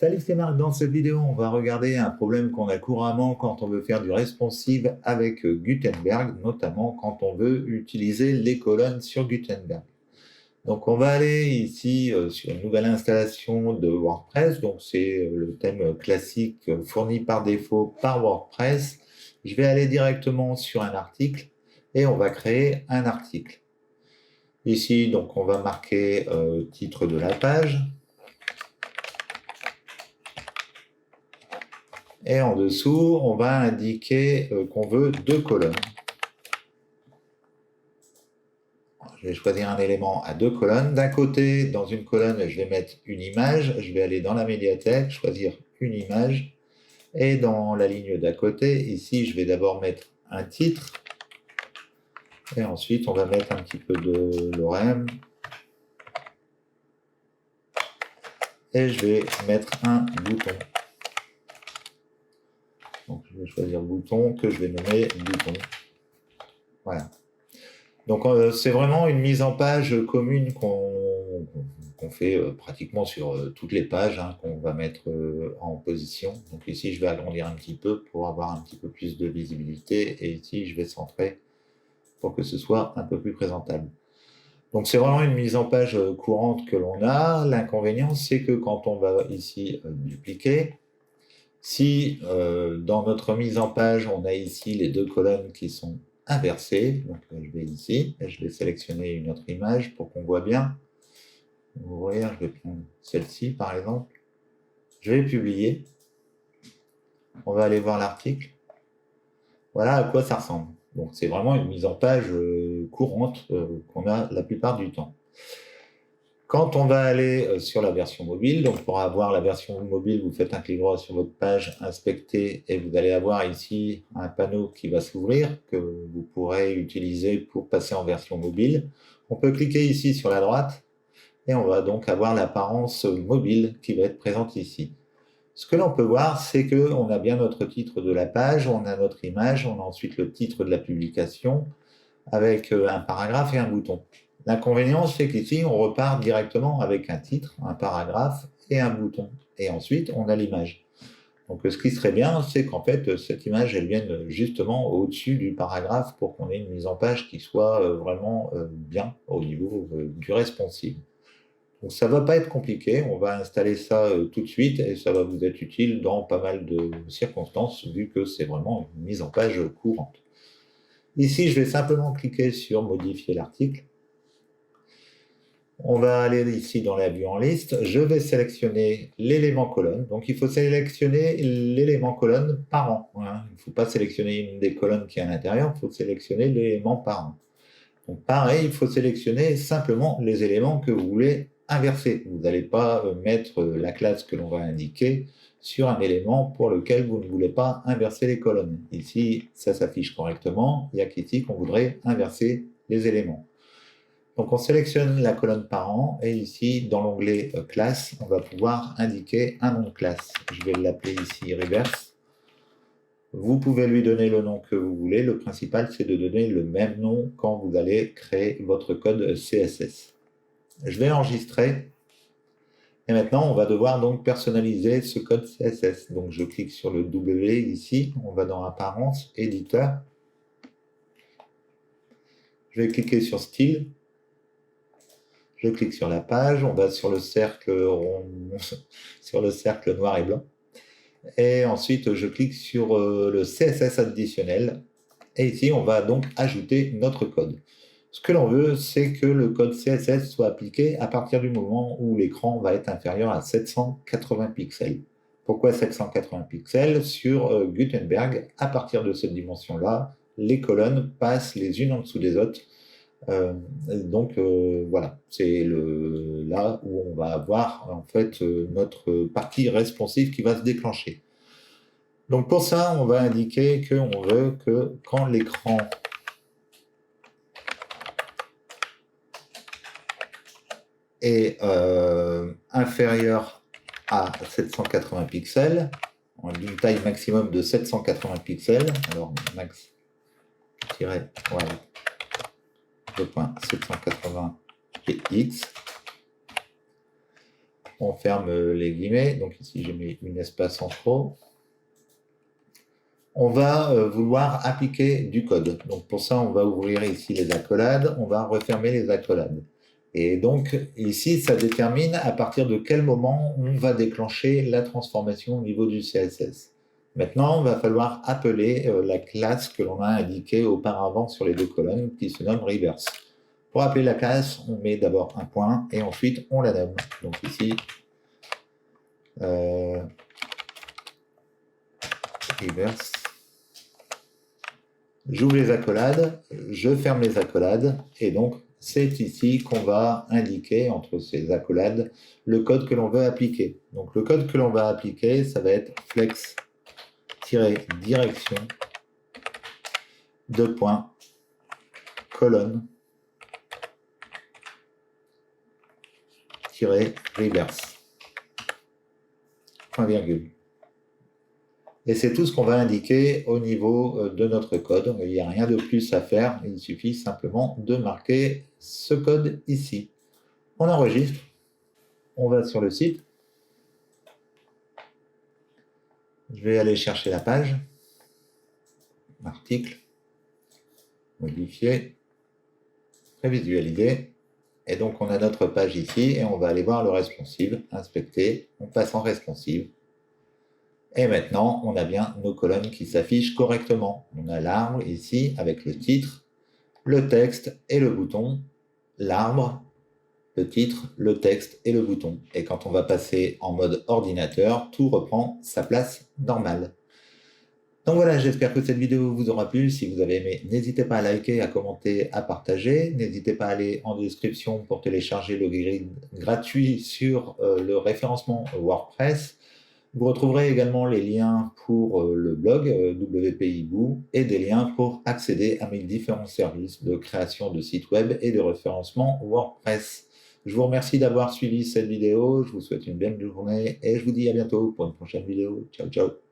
Salut, c'est Marc. Dans cette vidéo, on va regarder un problème qu'on a couramment quand on veut faire du responsive avec Gutenberg, notamment quand on veut utiliser les colonnes sur Gutenberg. Donc, on va aller ici sur une nouvelle installation de WordPress. Donc, c'est le thème classique fourni par défaut par WordPress. Je vais aller directement sur un article et on va créer un article. Ici, donc, on va marquer titre de la page. Et en dessous, on va indiquer qu'on veut deux colonnes. Je vais choisir un élément à deux colonnes. D'un côté, dans une colonne, je vais mettre une image. Je vais aller dans la médiathèque, choisir une image. Et dans la ligne d'à côté, ici, je vais d'abord mettre un titre. Et ensuite, on va mettre un petit peu de lorem. Et je vais mettre un bouton. Donc, je vais choisir bouton que je vais nommer bouton. Voilà. Donc, c'est vraiment une mise en page commune qu'on fait pratiquement sur toutes les pages qu'on va mettre en position. Donc ici, je vais agrandir un petit peu pour avoir un petit peu plus de visibilité. Et ici, je vais centrer pour que ce soit un peu plus présentable. Donc, c'est vraiment une mise en page courante que l'on a. L'inconvénient, c'est que quand on va ici dupliquer, si dans notre mise en page, on a ici les deux colonnes qui sont inversées, donc je vais ici, et je vais sélectionner une autre image pour qu'on voit bien. Ouvrir, je vais prendre celle-ci par exemple. Je vais publier. On va aller voir l'article. Voilà à quoi ça ressemble. Donc c'est vraiment une mise en page courante qu'on a la plupart du temps. Quand on va aller sur la version mobile, donc pour avoir la version mobile, vous faites un clic droit sur votre page, inspecter, et vous allez avoir ici un panneau qui va s'ouvrir, que vous pourrez utiliser pour passer en version mobile. On peut cliquer ici sur la droite, et on va donc avoir l'apparence mobile qui va être présente ici. Ce que l'on peut voir, c'est qu'on a bien notre titre de la page, on a notre image, on a ensuite le titre de la publication, avec un paragraphe et un bouton. L'inconvénient, c'est qu'ici, on repart directement avec un titre, un paragraphe et un bouton. Et ensuite, on a l'image. Donc, ce qui serait bien, c'est qu'en fait, cette image, elle vienne justement au-dessus du paragraphe pour qu'on ait une mise en page qui soit vraiment bien au niveau du responsive. Donc, ça ne va pas être compliqué. On va installer ça tout de suite et ça va vous être utile dans pas mal de circonstances, vu que c'est vraiment une mise en page courante. Ici, je vais simplement cliquer sur modifier l'article. On va aller ici dans la vue en liste. Je vais sélectionner l'élément colonne. Donc, il faut sélectionner l'élément colonne par an. Il ne faut pas sélectionner une des colonnes qui est à l'intérieur, il faut sélectionner l'élément par an. Donc, pareil, il faut sélectionner simplement les éléments que vous voulez inverser. Vous n'allez pas mettre la classe que l'on va indiquer sur un élément pour lequel vous ne voulez pas inverser les colonnes. Ici, ça s'affiche correctement. Il n'y a qu'ici qu'on voudrait inverser les éléments. Donc, on sélectionne la colonne parent et ici, dans l'onglet classe, on va pouvoir indiquer un nom de classe. Je vais l'appeler ici reverse. Vous pouvez lui donner le nom que vous voulez. Le principal, c'est de donner le même nom quand vous allez créer votre code CSS. Je vais enregistrer. Et maintenant, on va devoir donc personnaliser ce code CSS. Donc, je clique sur le W ici. On va dans Apparence, Éditeur. Je vais cliquer sur Style. Je clique sur la page. On va sur le cercle rond, sur le cercle noir et blanc. Et ensuite, je clique sur le CSS additionnel. Et ici, on va donc ajouter notre code. Ce que l'on veut, c'est que le code CSS soit appliqué à partir du moment où l'écran va être inférieur à 780 pixels. Pourquoi 780 pixels? Sur Gutenberg, à partir de cette dimension-là, les colonnes passent les unes en dessous des autres. Donc voilà, c'est là où on va avoir en fait notre partie responsive qui va se déclencher. Donc pour ça, on va indiquer qu'on veut que quand l'écran est inférieur à 780 pixels, d'une taille maximum de 780 pixels, alors max, voilà, 2.780 px, on ferme les guillemets. Donc ici, j'ai mis une espace en trop. On va vouloir appliquer du code. Donc pour ça, on va ouvrir ici les accolades, on va refermer les accolades. Et donc ici, ça détermine à partir de quel moment on va déclencher la transformation au niveau du CSS. Maintenant, il va falloir appeler la classe que l'on a indiquée auparavant sur les deux colonnes, qui se nomme reverse. Pour appeler la classe, on met d'abord un point et ensuite on la nomme. Donc ici, reverse. J'ouvre les accolades, je ferme les accolades, et donc c'est ici qu'on va indiquer entre ces accolades le code que l'on veut appliquer. Donc le code que l'on va appliquer, ça va être flex-direction, deux points, colonne, reverse, point virgule. Et c'est tout ce qu'on va indiquer au niveau de notre code. Il n'y a rien de plus à faire. Il suffit simplement de marquer ce code ici. On enregistre. On va sur le site. Je vais aller chercher la page. Article. Modifier. Prévisualiser. Et donc, on a notre page ici. Et on va aller voir le responsive. Inspecter. On passe en responsive. Et maintenant, on a bien nos colonnes qui s'affichent correctement. On a l'arbre ici avec le titre, le texte et le bouton. L'arbre, le titre, le texte et le bouton. Et quand on va passer en mode ordinateur, tout reprend sa place normale. Donc voilà, j'espère que cette vidéo vous aura plu. Si vous avez aimé, n'hésitez pas à liker, à commenter, à partager. N'hésitez pas à aller en description pour télécharger le guide gratuit sur le référencement WordPress. Vous retrouverez également les liens pour le blog WPIBoo et des liens pour accéder à mes différents services de création de sites web et de référencement WordPress. Je vous remercie d'avoir suivi cette vidéo, je vous souhaite une belle journée et je vous dis à bientôt pour une prochaine vidéo. Ciao, ciao.